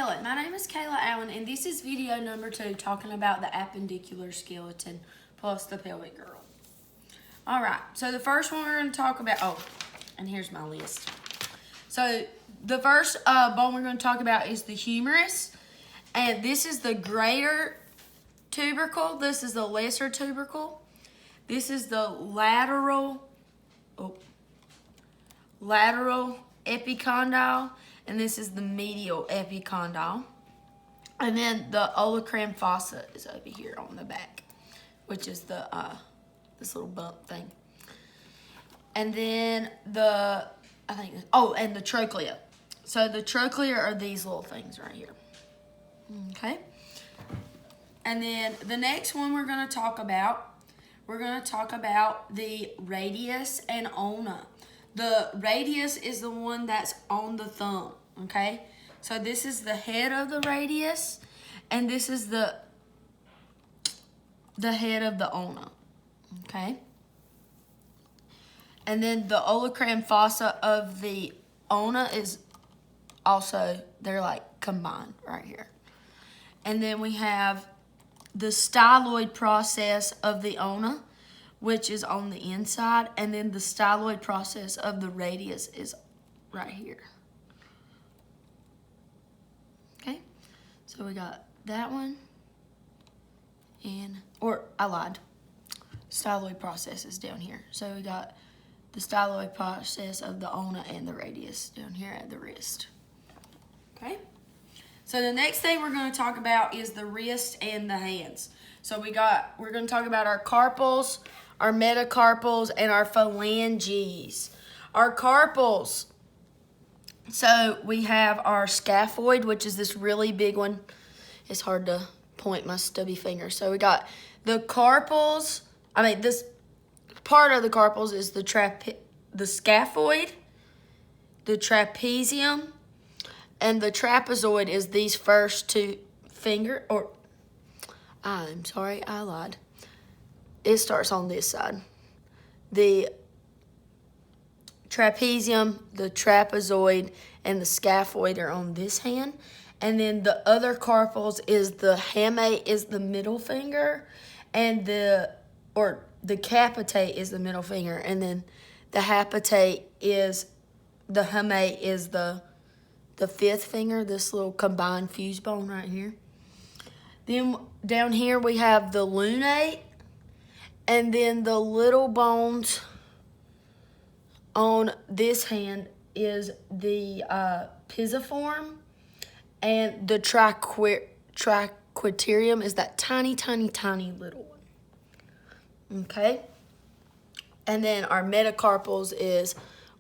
Hello, my name is Kayla Allen, and this is video number 2 talking about the appendicular skeleton plus the pelvic girdle. All right, so the first one we're going to talk about, and here's my list. So the first bone we're going to talk about is the humerus, and this is the greater tubercle, this is the lesser tubercle, this is the lateral epicondyle, and this is the medial epicondyle. And then the olecranon fossa is over here on the back, which is the this little bump thing. And then and the trochlea. So the trochlea are these little things right here. Okay. And then the next one we're going to talk about the radius and ulna. The radius is the one that's on the thumb, okay? So this is the head of the radius, and this is the head of the ulna, okay? And then the olecranon fossa of the ulna is also, they're like combined right here. And then we have the styloid process of the ulna, which is on the inside, and then the styloid process of the radius is right here. Okay, so we got that one, I lied. Styloid process is down here. So we got the styloid process of the ulna and the radius down here at the wrist. Okay, so the next thing we're going to talk about is the wrist and the hands. So we're going to talk about our carpals, our metacarpals, and our phalanges. Our carpals, so we have our scaphoid, which is this really big one. It's hard to point my stubby finger. So we got the carpals, this part of the carpals is the scaphoid, the trapezium, and the trapezoid is these first two I'm sorry, I lied. It starts on this side. The trapezium, the trapezoid, and the scaphoid are on this hand. And then the other carpals is the hamate is the middle finger, and the capitate is the middle finger, and then the hamate is the fifth finger, this little combined fuse bone right here. Then down here we have the lunate, and then the little bones on this hand is the pisiform, and the triquetarium is that tiny, tiny, tiny little one. Okay? And then our metacarpals is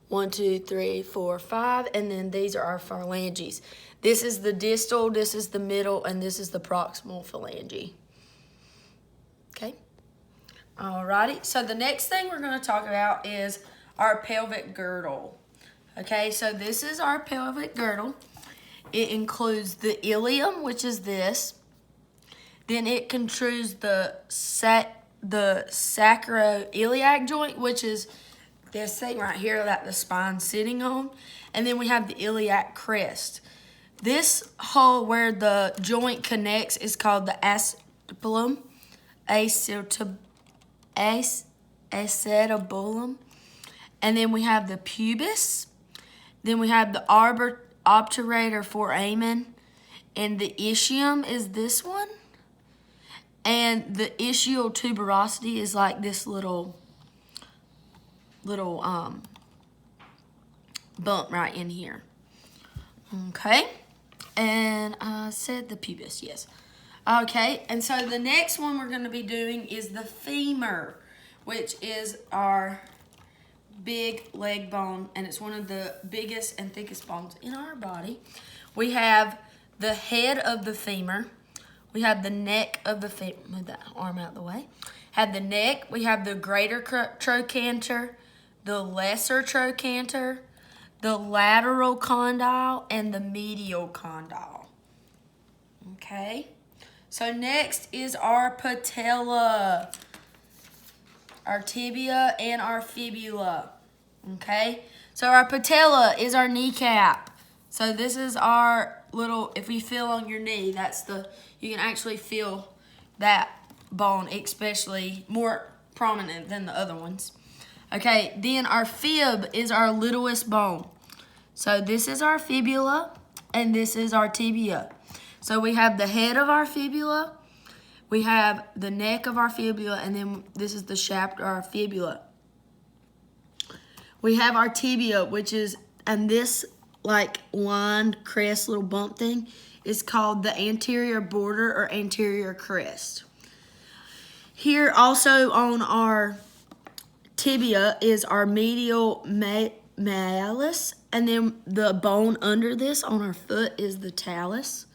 1, 2, 3, 4, 5, and then these are our phalanges. This is the distal, this is the middle, and this is the proximal phalange. Okay? Alrighty, so the next thing we're going to talk about is our pelvic girdle. Okay, so this is our pelvic girdle. It includes the ilium, which is this. Then it controls the sacroiliac joint, which is this thing right here that the spine's sitting on. And then we have the iliac crest. This hole where the joint connects is called the acetabulum. Acetabulum. And then we have the pubis. Then we have the obturator foramen. And the ischium is this one. And the ischial tuberosity is like this little bump right in here. Okay. And I said the pubis, yes. Okay, and so the next one we're going to be doing is the femur, which is our big leg bone, and it's one of the biggest and thickest bones in our body. We have the head of the femur. We have the neck of the femur. Move that arm out of the way. Have the neck. We have the greater trochanter, the lesser trochanter, the lateral condyle, and the medial condyle. Okay. So next is our patella, our tibia, and our fibula. Okay. So our patella is our kneecap. So this is our little, if you feel on your knee, you can actually feel that bone, especially more prominent than the other ones. Okay, then our fib is our littlest bone. So this is our fibula, and this is our tibia. So we have the head of our fibula, we have the neck of our fibula, and then this is the shaft of our fibula. We have our tibia, which is, and this like lined crest little bump thing is called the anterior border or anterior crest. Here also on our tibia is our medial malleus, and then the bone under this on our foot is the talus.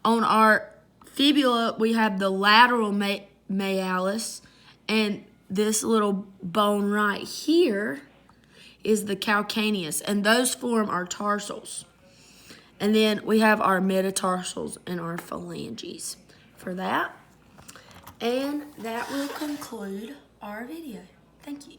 On our fibula, we have the lateral malleus, and this little bone right here is the calcaneus, and those form our tarsals. And then we have our metatarsals and our phalanges for that. And that will conclude our video. Thank you.